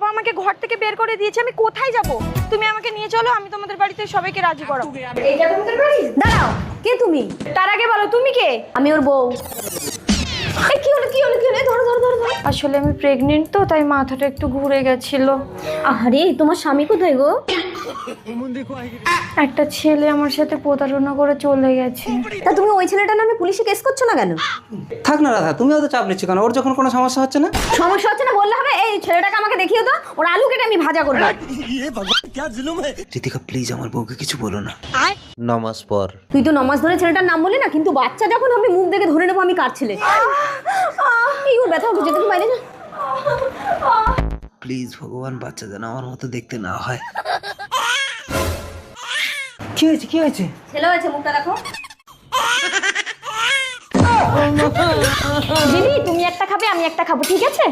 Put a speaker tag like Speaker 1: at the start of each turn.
Speaker 1: বাবা আমাকে ঘর থেকে বের করে দিয়েছে, আমি কোথায় যাব? তুমি আমাকে নিয়ে চলো, আমি তোমাদের বাড়িতে সবাইকে রাজি করাবো।
Speaker 2: এইটা তোমাদের বাড়ি? দাঁড়াও, কে তুমি?
Speaker 1: তার আগে বলো তুমি কে?
Speaker 2: আমি ওর বউ। এই কি হলো কি হলো কি হলো? ধরো ধরো ধরো ধরো।
Speaker 1: আসলে আমি প্রেগনেন্ট তো, তাই মাথাটা একটু ঘুরে গেছিল।
Speaker 2: আরে তোমার স্বামী কোথায় গো?
Speaker 1: একটা ছেলে আমার সাথে প্রতারণা করে চলে গেছে।
Speaker 2: তা তুমি ওই ছেলেটার নামে পুলিশে কেস করছো না কেন?
Speaker 3: থাক না রাধা, তুমি অত চাপ নিচ্ছ কেন? ওর যখন কোনো সমস্যা হচ্ছে না।
Speaker 2: সমস্যা হচ্ছে না বললে হবে? এই ছেলেটাকে আমাকে দেখিয়ে দাও, ওর আলু কেটে আমি ভাজা করবো।
Speaker 3: ঋতিকা প্লিজ আমার বউকে কিছু বলো না। নমাজ পর।
Speaker 2: তুই তো নমাজ ধরে ছেলেটার নাম বললি না, কিন্তু বাচ্চা যখন হবে মুখ দেখে ধরে নেবো আমি কার ছেলে। এই ওর ব্যথা হচ্ছে, তুমি বাইরে যা।
Speaker 3: প্লিজ ভগবান, বাচ্চা যেন আমার মতো দেখতে না হয়। কি হয়েছে কি হয়েছে?
Speaker 2: ছেলে হয়েছে, মুখটা দেখো। জিনি তুমি একটা খাবে, আমি একটা খাবো, ঠিক আছে?